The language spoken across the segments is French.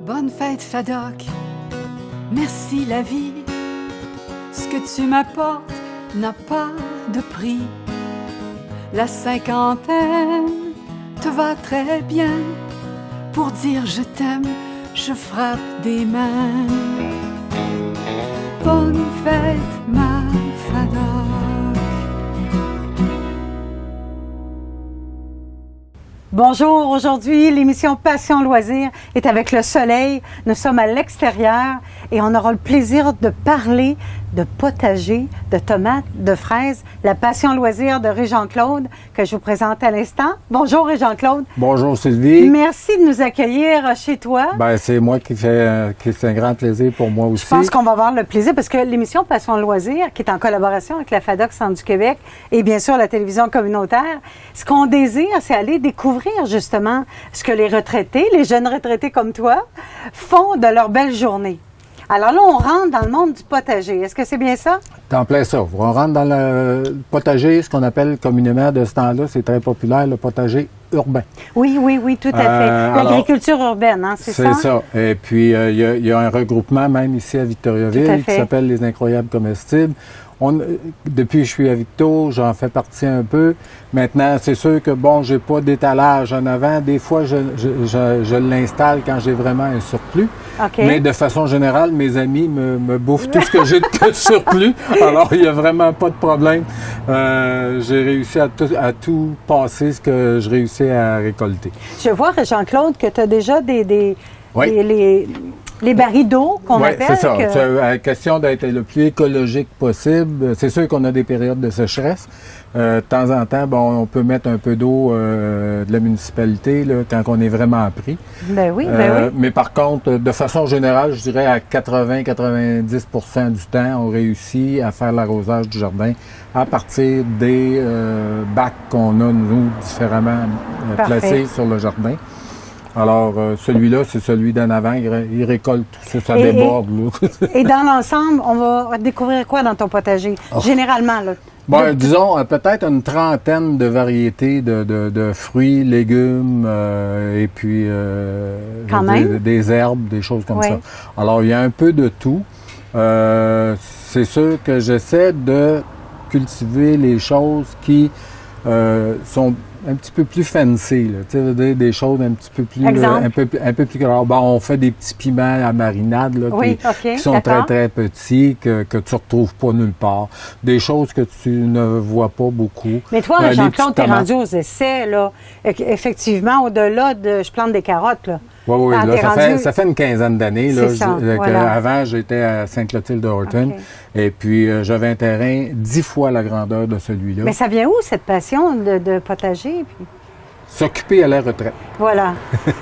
Bonne fête, Fadoc. Merci, la vie. Ce que tu m'apportes n'a pas de prix. La cinquantaine te va très bien. Pour dire je t'aime, je frappe des mains. Bonne fête, ma Fadoc. Bonjour, aujourd'hui, l'émission Passion Loisirs est avec le soleil. Nous sommes à l'extérieur et on aura le plaisir de parler de potager, de tomates, de fraises, la Passion Loisirs de Régent-Claude que je vous présente à l'instant. Bonjour Régent-Claude. Bonjour Sylvie. Merci de nous accueillir chez toi. Ben, c'est moi c'est un grand plaisir pour moi aussi. Je pense qu'on va avoir le plaisir parce que l'émission Passion Loisirs, qui est en collaboration avec la FADOC Centre du Québec et bien sûr la télévision communautaire, ce qu'on désire, c'est aller découvrir justement ce que les retraités, les jeunes retraités comme toi, font de leur belle journée. Alors là, on rentre dans le monde du potager. Est-ce que c'est bien ça? C'est en plein ça. On rentre dans le potager, ce qu'on appelle communément de ce temps-là, c'est très populaire, le potager urbain. Oui, tout à fait. L'agriculture urbaine, hein, c'est ça? C'est ça. Et puis, il y a un regroupement même ici à Victoriaville qui s'appelle les Incroyables Comestibles. Depuis que je suis à Victo, j'en fais partie un peu. Maintenant, c'est sûr que, bon, j'ai pas d'étalage en avant. Des fois, je l'installe quand j'ai vraiment un surplus. Okay. Mais de façon générale, mes amis me bouffent tout ce que j'ai de surplus. Alors, il n'y a vraiment pas de problème. J'ai réussi à tout passer ce que je réussis à récolter. Je vois, Jean-Claude, que tu as déjà les barils d'eau qu'on appelle. Oui, c'est ça. C'est la question d'être le plus écologique possible. C'est sûr qu'on a des périodes de sécheresse. De temps en temps, bon, on peut mettre un peu d'eau de la municipalité là, quand on est vraiment pris. Ben oui. Mais par contre, de façon générale, je dirais à 80-90 du temps, on réussit à faire l'arrosage du jardin à partir des bacs qu'on a, nous, différemment placés sur le jardin. Alors, celui-là, c'est celui d'en avant. Il récolte tout ça, déborde. Là. Et dans l'ensemble, on va découvrir quoi dans ton potager, généralement? Là? Bon, disons, peut-être une trentaine de variétés de fruits, légumes, et puis des herbes, des choses comme ça. Alors, il y a un peu de tout. C'est sûr que j'essaie de cultiver les choses qui sont un petit peu plus fancy, là, tu sais, des choses un petit peu plus, un peu plus grandes. Bon, on fait des petits piments à marinade, là, qui sont très, très petits, que tu retrouves pas nulle part. Des choses que tu ne vois pas beaucoup. Mais toi, Jean-Claude, t'es rendu aux essais, là. Effectivement, au-delà de je plante des carottes, là. Oui, là, ça fait une quinzaine d'années. Avant, j'étais à Sainte-Clotilde-de-Horton. Et puis, j'avais un terrain 10 fois la grandeur de celui-là. Mais ça vient où, cette passion de potager? Puis... S'occuper à la retraite. Voilà.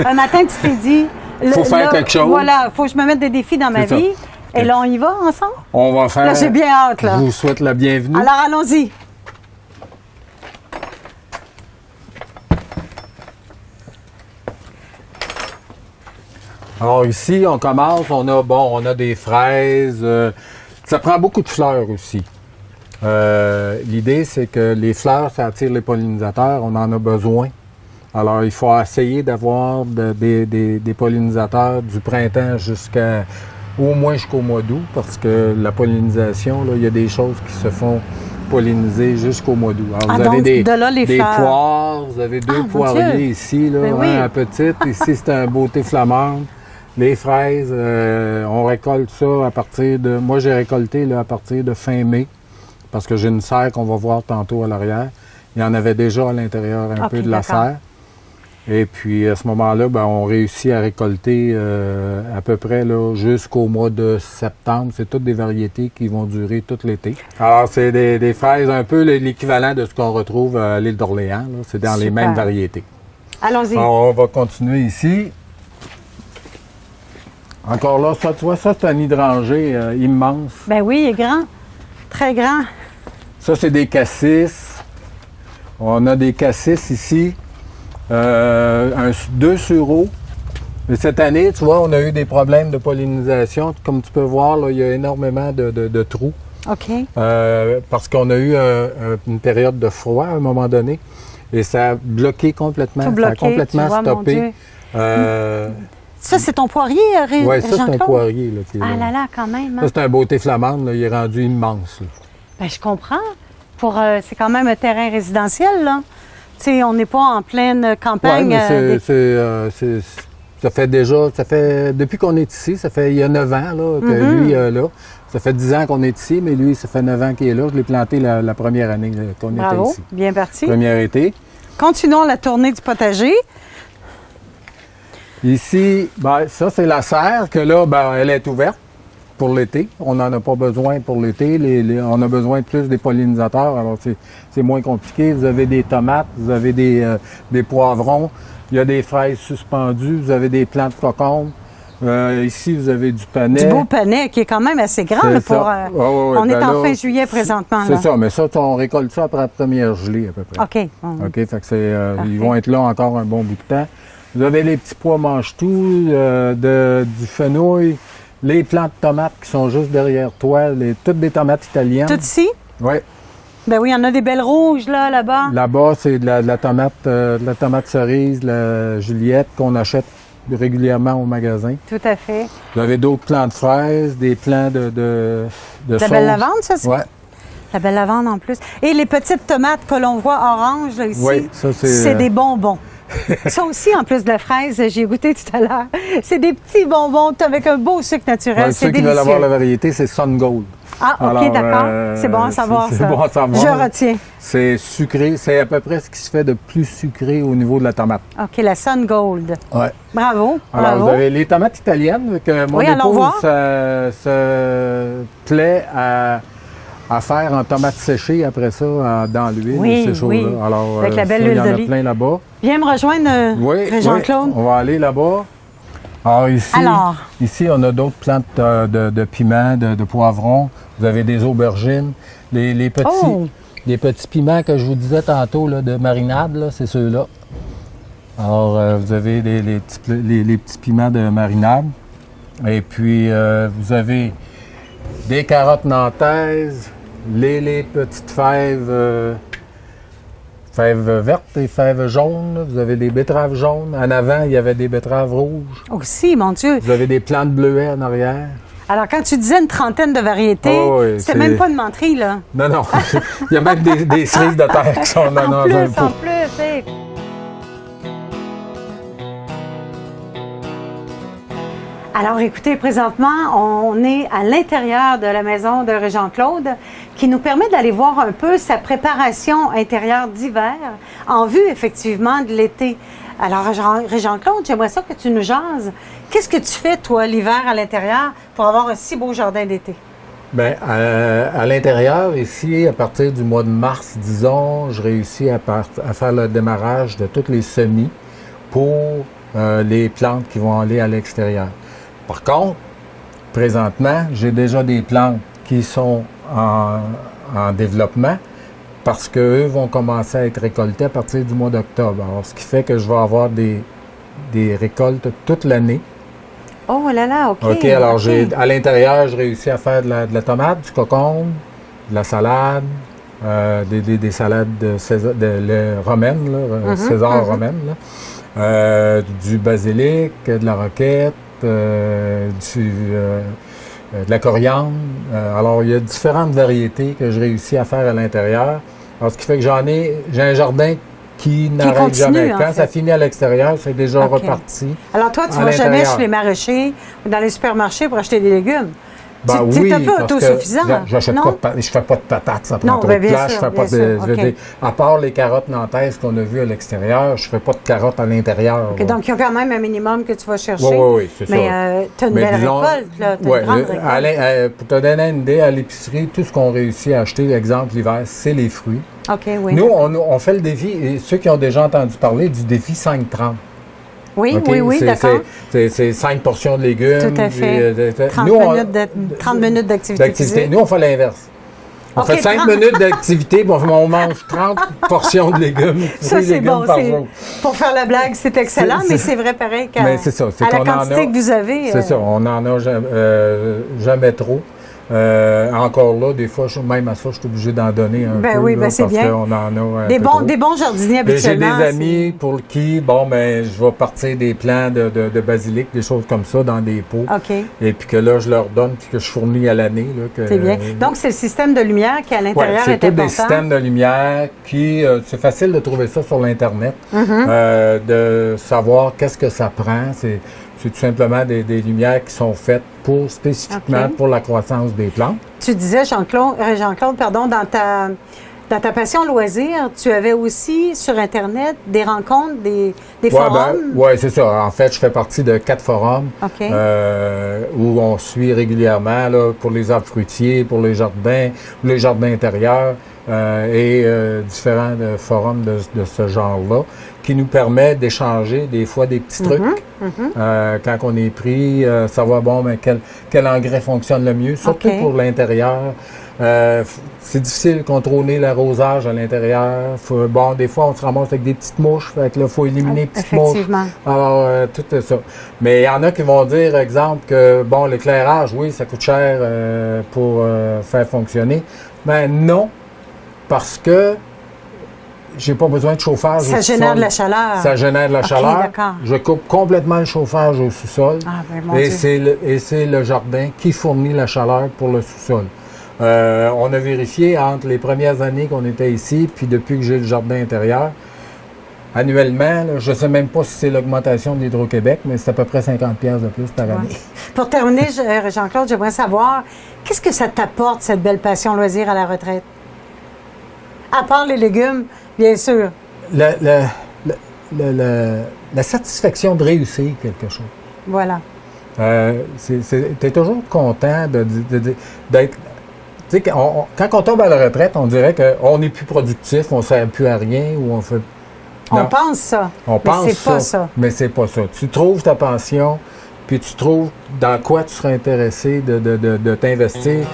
Un matin, tu t'es dit... Il faut faire quelque chose. Voilà, il faut que je me mette des défis dans ma vie. Et là, on y va ensemble? On va faire... Là, j'ai bien hâte, là. Je vous souhaite la bienvenue. Alors, allons-y. Alors ici, on commence, on a des fraises. Ça prend beaucoup de fleurs aussi. L'idée, c'est que les fleurs, ça attire les pollinisateurs, on en a besoin. Alors, il faut essayer d'avoir des pollinisateurs du printemps au moins jusqu'au mois d'août, parce que la pollinisation, là, il y a des choses qui se font polliniser jusqu'au mois d'août. Alors, vous avez des poires, vous avez deux poiriers ici, là, un petit. Ici, c'est un beauté flamande. Les fraises, on récolte ça à partir de... Moi, j'ai récolté là, à partir de fin mai, parce que j'ai une serre qu'on va voir tantôt à l'arrière. Il y en avait déjà à l'intérieur un peu de la serre. Et puis, à ce moment-là, on réussit à récolter à peu près là, jusqu'au mois de septembre. C'est toutes des variétés qui vont durer tout l'été. Alors, c'est des fraises un peu l'équivalent de ce qu'on retrouve à l'île d'Orléans. C'est dans les mêmes variétés. Allons-y. Alors, on va continuer ici. Encore là, ça, tu vois, ça, c'est un hydrangé immense. Ben oui, il est grand. Très grand. Ça, c'est des cassis. On a des cassis ici. 2 sureaux. Mais cette année, tu vois, on a eu des problèmes de pollinisation. Comme tu peux voir, là, il y a énormément de trous. OK. Parce qu'on a eu une période de froid à un moment donné. Et ça a bloqué complètement. Tout bloqué, ça a complètement stoppé. Ça, c'est ton poirier, Oui, ça, c'est un Jean-Claude? poirier. Là, qui est Ah là. là, quand même. Ça, c'est un beauté flamande. Là, il est rendu immense. Là. Ben, je comprends. C'est quand même un terrain résidentiel, là. Tu sais, on n'est pas en pleine campagne. Oui, mais ça fait depuis qu'on est ici, il y a 9 ans là, que lui là. Ça fait 10 ans qu'on est ici, mais lui, ça fait 9 ans qu'il est là. Je l'ai planté la première année qu'on était ici. Bien parti. Premier été. Continuons la tournée du potager. Ici, ben, ça, c'est la serre que là, ben, elle est ouverte pour l'été. On n'en a pas besoin pour l'été. On a besoin de plus des pollinisateurs. Alors, c'est moins compliqué. Vous avez des tomates, vous avez des poivrons. Il y a des fraises suspendues. Vous avez des plants de cocombes. Ici, vous avez du panais. Du beau panais qui est quand même assez grand. Là, pour, on est en fin juillet présentement. C'est ça, mais ça, on récolte ça après la première gelée à peu près. OK. OK, fait que ils vont être là encore un bon bout de temps. Vous avez les petits pois mange-tout, du fenouil, les plants de tomates qui sont juste derrière toi, toutes des tomates italiennes. Tout ici? Oui. Ben oui, il y en a des belles rouges là-bas. Là-bas, c'est de la tomate cerise, la Juliette qu'on achète régulièrement au magasin. Tout à fait. Vous avez d'autres plants de fraises, des plants de la sauge. belle lavande, ça? Oui. La belle lavande en plus. Et les petites tomates que l'on voit orange là, ici, oui, ça, c'est des bonbons. Ça aussi, en plus de la fraise, j'ai goûté tout à l'heure. C'est des petits bonbons avec un beau sucre naturel. Ouais, c'est ceux qui délicieux. veulent avoir la variété, c'est Sun Gold. Ah, OK, alors, d'accord. C'est bon à savoir, ça. C'est bon à savoir. Je retiens. C'est sucré. C'est à peu près ce qui se fait de plus sucré au niveau de la tomate. OK, la Sun Gold. Oui. Bravo. Alors, bravo. vous avez les tomates italiennes que mon épouse se plaît à faire en tomates séchées après ça, dans l'huile, oui, ces choses-là. Oui. Alors, avec la belle huile d'olive. Il y en a plein là-bas. Viens me rejoindre, Jean-Claude. Oui, on va aller là-bas. Alors, ici, on a d'autres plantes de piments, de poivrons. Vous avez des aubergines. Les petits piments que je vous disais tantôt là, de marinade, là, c'est ceux-là. Alors, vous avez les petits piments de marinade. Et puis, vous avez des carottes nantaises, les petites fèves vertes et fèves jaunes. Là. Vous avez des betteraves jaunes. En avant, il y avait des betteraves rouges. Aussi, mon Dieu. Vous avez des plantes bleuets en arrière. Alors, quand tu disais une trentaine de variétés, c'était même pas une menterie, là. Non, non. Il y a même des cerises de terre qui sont dans un pot. En plus, hey. Alors, écoutez, présentement, on est à l'intérieur de la maison de Jean-Claude qui nous permet d'aller voir un peu sa préparation intérieure d'hiver en vue, effectivement, de l'été. Alors, Jean-Claude, j'aimerais ça que tu nous jases. Qu'est-ce que tu fais, toi, l'hiver à l'intérieur pour avoir un si beau jardin d'été? Bien, à l'intérieur, ici, à partir du mois de mars, disons, je réussis à faire le démarrage de tous les semis pour les plantes qui vont aller à l'extérieur. Par contre, présentement, j'ai déjà des plantes qui sont en développement parce qu'eux vont commencer à être récoltés à partir du mois d'octobre. Alors, ce qui fait que je vais avoir des récoltes toute l'année. Oh là là, OK. OK, alors à l'intérieur, j'ai réussi à faire de la tomate, du concombre, de la salade, des salades romaines, là, César romaine, là. Du basilic, de la roquette, de la coriandre. Alors, il y a différentes variétés que je réussis à faire à l'intérieur. Alors, ce qui fait que j'ai un jardin qui n'arrête jamais. Quand ça finit à l'extérieur, c'est déjà reparti. Alors, toi, tu ne vas jamais chez les maraîchers ou dans les supermarchés pour acheter des légumes? Ben tu es un peu parce autosuffisant. Je ne fais pas de patates, ça prend trop de place. À part les carottes nantaises qu'on a vues à l'extérieur, je ne fais pas de carottes à l'intérieur. Okay, donc, il y a quand même un minimum que tu vas chercher. Oui, c'est ça. Mais tu as une belle récolte, là. Tu as une grande récolte. Pour te donner une idée, à l'épicerie, tout ce qu'on réussit à acheter, exemple, l'hiver, c'est les fruits. OK, oui. Nous, on fait le défi, et ceux qui ont déjà entendu parler du défi 5-30. Oui, okay? oui, d'accord. C'est 5 portions de légumes. Tout à fait. 30 minutes d'activité physique. Nous, on fait l'inverse. On fait 5 minutes d'activité, puis on mange 30 portions de légumes. Ça, c'est bon. Pour faire la blague, c'est excellent, mais c'est vrai pareil qu'à la quantité que vous avez. C'est ça, on n'en a jamais trop. Encore là, des fois, même à ça, je suis obligé d'en donner un peu. Oui, là, c'est parce bien. qu'on en a un Des peu bons, trop. des bons jardiniers Mais j'ai habituellement. des amis pour qui, je vais partir des plants de basilic, des choses comme ça, dans des pots. OK. Et puis que là, je leur donne, puis que je fournis à l'année. C'est bien. Donc, c'est le système de lumière qui, à l'intérieur, c'est est tous important. des systèmes de lumière qui, c'est facile de trouver ça sur l'Internet, de savoir qu'est-ce que ça prend. C'est tout simplement des lumières qui sont faites spécifiquement pour la croissance des plantes. Tu disais, Jean-Claude, pardon, dans ta passion loisir, tu avais aussi sur Internet des rencontres, des forums? Oui, c'est ça. En fait, je fais partie de 4 forums où on suit régulièrement là, pour les arbres fruitiers, pour les jardins intérieurs et différents forums de ce genre-là qui nous permet d'échanger des fois des petits trucs quand on est pris, savoir quel engrais fonctionne le mieux, surtout pour l'intérieur. C'est difficile de contrôler l'arrosage à l'intérieur. Des fois, on se ramasse avec des petites mouches. Fait que là, il faut éliminer les petites mouches. Alors, tout ça. Mais il y en a qui vont dire, exemple, que, l'éclairage, oui, ça coûte cher pour faire fonctionner. Mais non, parce que j'ai pas besoin de chauffage au sous-sol. Ça génère de la chaleur. Ça génère de la chaleur. D'accord. Je coupe complètement le chauffage au sous-sol. Et c'est le jardin qui fournit la chaleur pour le sous-sol. On a vérifié entre les premières années qu'on était ici, puis depuis que j'ai le jardin intérieur, annuellement, là, je ne sais même pas si c'est l'augmentation de l'Hydro-Québec, mais c'est à peu près 50$ de plus par année. Pour terminer, Jean-Claude, j'aimerais savoir, qu'est-ce que ça t'apporte, cette belle passion loisir à la retraite? À part les légumes, bien sûr. La satisfaction de réussir quelque chose. Voilà. Tu es toujours content d'être... Tu sais, quand on tombe à la retraite, on dirait qu'on n'est plus productif, on ne sert plus à rien ou on fait... Non. On pense ça. Mais c'est pas ça. Mais c'est pas ça. Tu trouves ta passion, puis tu trouves dans quoi tu serais intéressé de t'investir.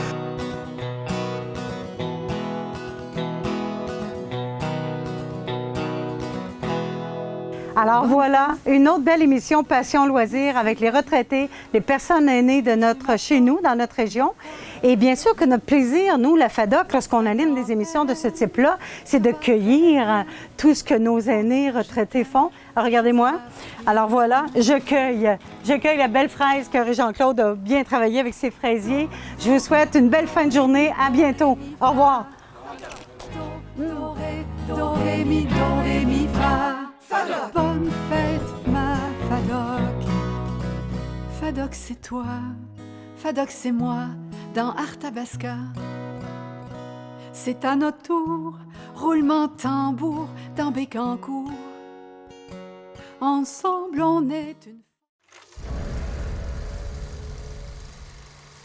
Alors voilà, une autre belle émission Passion Loisirs avec les retraités, les personnes aînées de chez nous, dans notre région. Et bien sûr que notre plaisir, nous, la FADOC, lorsqu'on anime des émissions de ce type-là, c'est de cueillir tout ce que nos aînés retraités font. Alors, regardez-moi. Alors voilà, je cueille la belle fraise que Jean-Claude a bien travaillé avec ses fraisiers. Je vous souhaite une belle fin de journée. À bientôt. Au revoir. Do, ré, mi, fa. FADOC. Bonne fête, ma FADOC. FADOC, c'est toi. FADOC, c'est moi. Dans Arthabasca, c'est à notre tour. Roulement tambour dans Bécancour. Ensemble, on est une